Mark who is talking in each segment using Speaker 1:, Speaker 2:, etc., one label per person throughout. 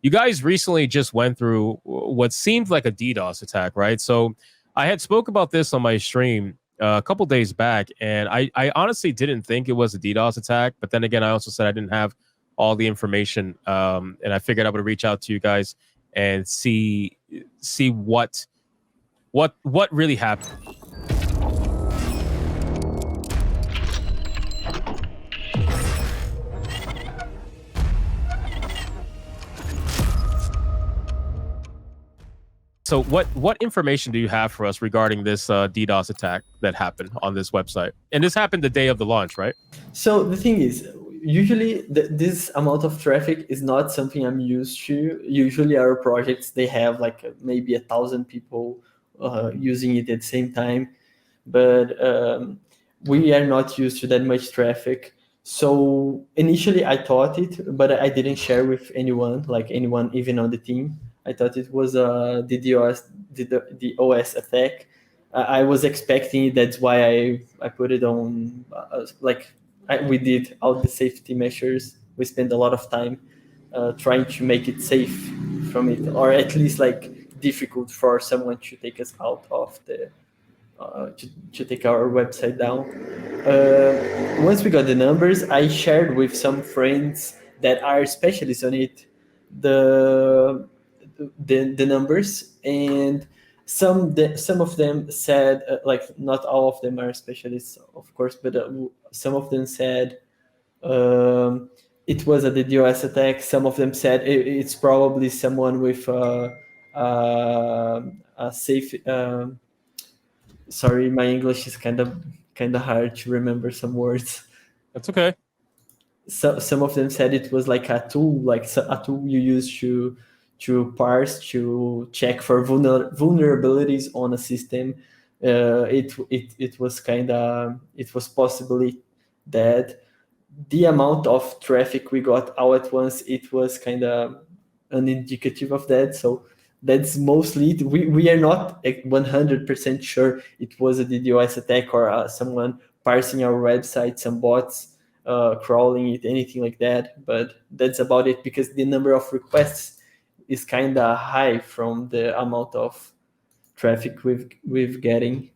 Speaker 1: you guys recently just went through what seemed like a DDoS attack, right? So I had spoke about this on my stream a couple days back, and I honestly didn't think it was a DDoS attack. But then again, I also said I didn't have all the information, and I figured I would reach out to you guys and see what really happened. So what information do you have for us regarding this DDoS attack that happened on this website? And this happened the day of the launch, right?
Speaker 2: So the thing is, usually this amount of traffic is not something I'm used to. Usually our projects, they have like maybe 1,000 people using it at the same time, but we are not used to that much traffic. So initially I thought it, but I didn't share with anyone, like anyone even on the team. I thought it was a DDoS attack. I was expecting it. That's why I put it on. We did all the safety measures. We spent a lot of time trying to make it safe from it, or at least like difficult for someone to take us out of the to take our website down. Once we got the numbers, I shared with some friends that are specialists on it the numbers, and some of them said like not all of them are specialists, of course, but some of them said it was a DDoS attack. Some of them said it's probably someone with a safe. Sorry, my English is kind of hard to remember some words.
Speaker 1: That's okay.
Speaker 2: So some of them said it was like a tool, a tool you use to parse, to check for vulnerabilities on a system. It was possibly that. The amount of traffic we got all at once, it was kind of an indicative of that. So that's mostly it. We are not 100% sure it was a DDoS attack or someone parsing our website, some bots crawling it, anything like that. But that's about it, because the number of requests is kind of high from the amount of traffic we've getting.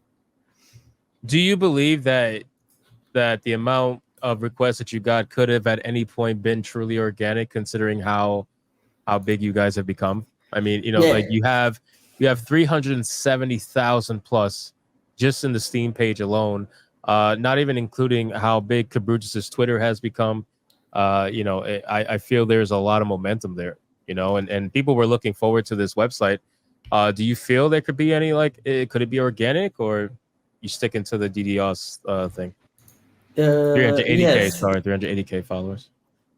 Speaker 1: Do you believe that the amount of requests that you got could have at any point been truly organic, considering how big you guys have become? I mean, like you have 370,000 plus just in the Steam page alone, not even including how big KABRUTUS' Twitter has become. I feel there's a lot of momentum there, and people were looking forward to this website. Do you feel there could be any, could it be organic, or you sticking to the DDoS thing? 380K,
Speaker 2: yes.
Speaker 1: sorry, 380K followers.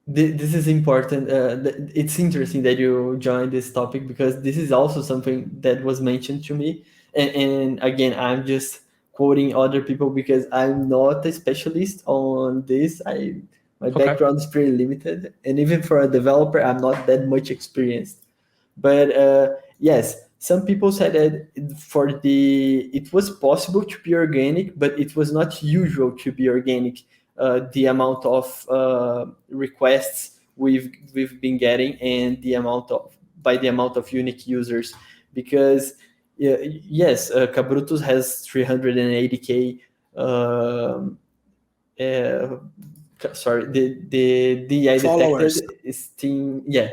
Speaker 2: This is important. It's interesting that you joined this topic, because this is also something that was mentioned to me. And again, I'm just quoting other people because I'm not a specialist on this. My background is pretty limited, and even for a developer, I'm not that much experienced. But yes, some people said that it was possible to be organic, but it was not usual to be organic. The amount of requests we've been getting, and the amount of unique users, because yes, KABRUTUS has 380K. Sorry, the DEI detected Steam. Yeah,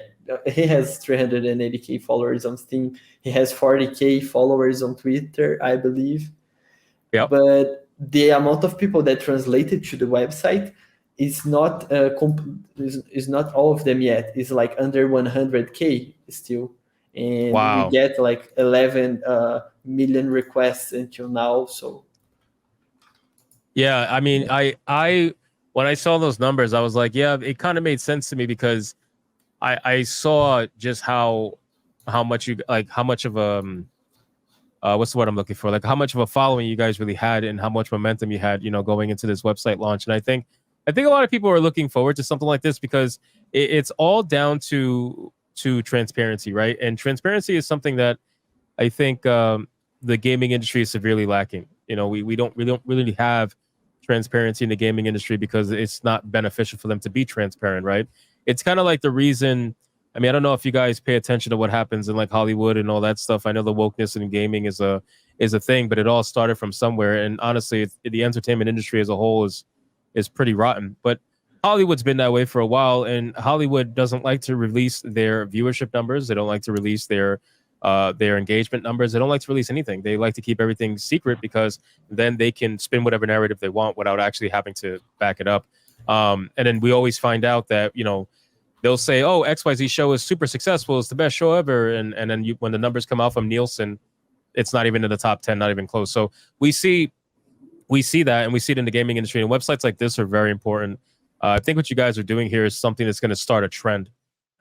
Speaker 2: he has 380K followers on Steam. He has 40K followers on Twitter, I believe.
Speaker 1: Yeah,
Speaker 2: but the amount of people that translated to the website is not is not all of them yet. It's like under 100K still, and
Speaker 1: wow.
Speaker 2: We get like 11 million requests until now. So
Speaker 1: yeah, I mean, I when I saw those numbers, I was like, yeah, it kind of made sense to me, because I saw just how much of what's the word I'm looking for? Like how much of a following you guys really had, and how much momentum you had, going into this website launch. And I think a lot of people are looking forward to something like this, because it's all down to transparency, right? And transparency is something that I think the gaming industry is severely lacking. We don't really have transparency in the gaming industry, because it's not beneficial for them to be transparent, right? It's kind of like the reason I mean, I don't know if you guys pay attention to what happens in like Hollywood and all that stuff. I know the wokeness in gaming is a thing, but it all started from somewhere. And honestly, the entertainment industry as a whole is pretty rotten. But Hollywood's been that way for a while, and Hollywood doesn't like to release their viewership numbers. They don't like to release their engagement numbers. They don't like to release anything. They like to keep everything secret because then they can spin whatever narrative they want without actually having to back it up. And then we always find out that, you know, they'll say, "Oh, XYZ show is super successful. It's the best show ever." And then when the numbers come out from Nielsen, it's not even in the top 10, not even close. So we see that, and we see it in the gaming industry. And websites like this are very important. I think what you guys are doing here is something that's going to start a trend.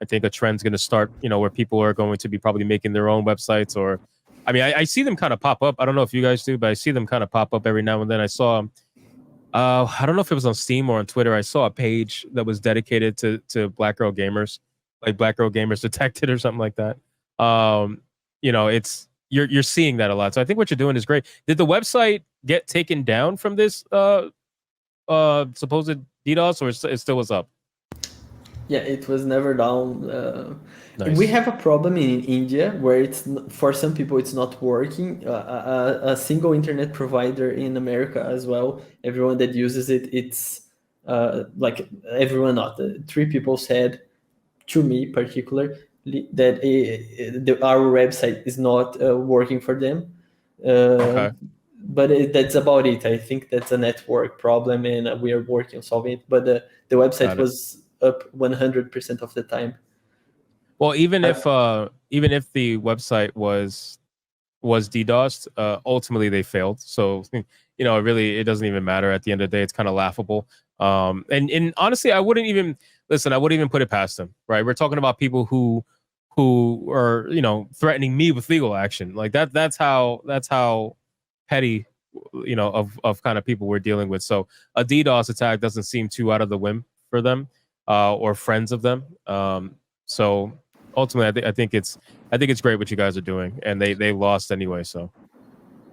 Speaker 1: I think a trend's going to start, you know, where people are going to be probably making their own websites. Or, I mean, I see them kind of pop up. I don't know if you guys do, but I see them kind of pop up every now and then. I saw, I don't know if it was on Steam or on Twitter. I saw a page that was dedicated to Black Girl Gamers, like Black Girl Gamers Detected or something like that. You know, it's you're seeing that a lot. So I think what you're doing is great. Did the website get taken down from this supposed DDoS, or it still was up?
Speaker 2: Yeah, it was never down.
Speaker 1: Nice.
Speaker 2: We have a problem in India where for some people it's not working. A single internet provider in America as well. Everyone that uses it, it's like everyone not. Three people said to me particularly that our website is not working for them.
Speaker 1: Okay.
Speaker 2: But that's about it. I think that's a network problem, and we are working on solving it. But the website was up 100% of the time.
Speaker 1: Well, even if the website was DDoSed, ultimately they failed. So you know, it doesn't even matter at the end of the day. It's kind of laughable. And honestly, I wouldn't even put it past them. Right? We're talking about people who are, you know, threatening me with legal action. Like that's how petty, you know, of kind of people we're dealing with. So a DDoS attack doesn't seem too out of the whim for them, or friends of them. So ultimately, I think it's great what you guys are doing, and they lost anyway. So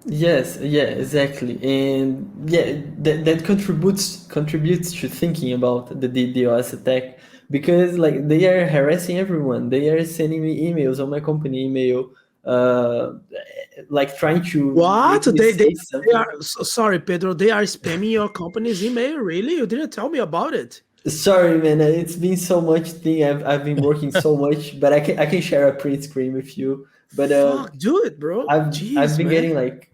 Speaker 2: Yes, yeah, exactly, and yeah, that contributes to thinking about the DDoS attack, because like they are harassing everyone. They are sending me emails on my company email, uh, like trying to
Speaker 3: What?
Speaker 2: make me
Speaker 3: They
Speaker 2: say
Speaker 3: they
Speaker 2: something.
Speaker 3: are sorry, Pedro. They are spamming your company's email. Really? You didn't tell me about it.
Speaker 2: Sorry, man. It's been so much thing. I've been working so much, but I can share a print screen with you. But
Speaker 3: Fuck, do it, bro.
Speaker 2: I've
Speaker 3: Jeez,
Speaker 2: been
Speaker 3: man.
Speaker 2: getting like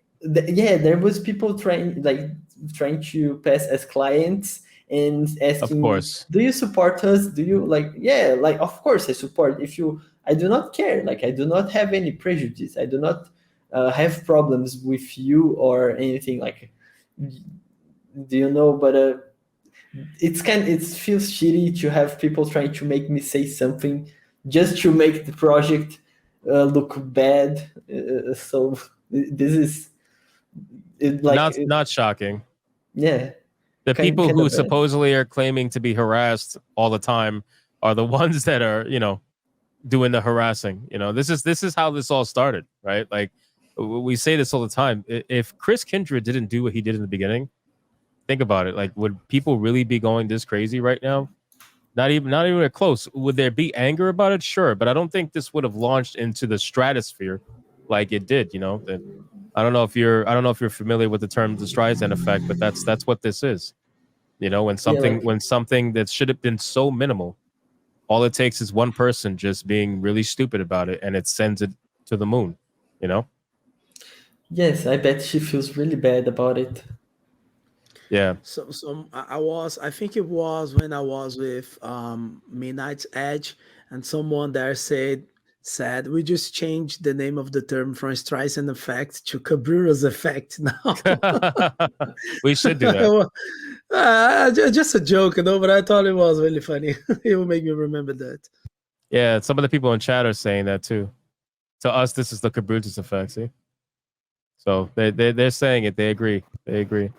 Speaker 2: yeah, there was people trying to pass as clients and
Speaker 1: of
Speaker 2: asking,
Speaker 1: course,
Speaker 2: do you support us? Do you like, yeah, like of course I support. If you, I do not care. Like I do not have any prejudice. I do not have problems with you or anything. Like, do you know? But it feels shitty to have people trying to make me say something just to make the project look bad. So this is
Speaker 1: not shocking.
Speaker 2: yeah,
Speaker 1: The people
Speaker 2: kind
Speaker 1: who
Speaker 2: of bad.
Speaker 1: supposedly are claiming to be harassed all the time are the ones that are, you know, doing the harassing. You know, this is how this all started, right? Like we say this all the time. If Chris Kindred didn't do what he did in the beginning, think about it. Like, would people really be going this crazy right now? Not even close. Would there be anger about it? Sure, but I don't think this would have launched into the stratosphere like it did. You know, I don't know if you're familiar with the term the Streisand effect, but that's what this is. You know, when
Speaker 2: Yeah,
Speaker 1: something
Speaker 2: like
Speaker 1: when something that should have been so minimal, all it takes is one person just being really stupid about it, and it sends it to the moon. You know?
Speaker 2: yes, I bet she feels really bad about it.
Speaker 1: Yeah.
Speaker 3: So I think it was when I was with Midnight's Edge, and someone there said we just changed the name of the term from Streisand effect to KABRUTUS effect now.
Speaker 1: We should do that.
Speaker 3: Just a joke, you know, but I thought it was really funny. It will make me remember that.
Speaker 1: Yeah, some of the people in chat are saying that too. To us, this is the KABRUTUS effect. See, so they're saying it. They agree. They agree.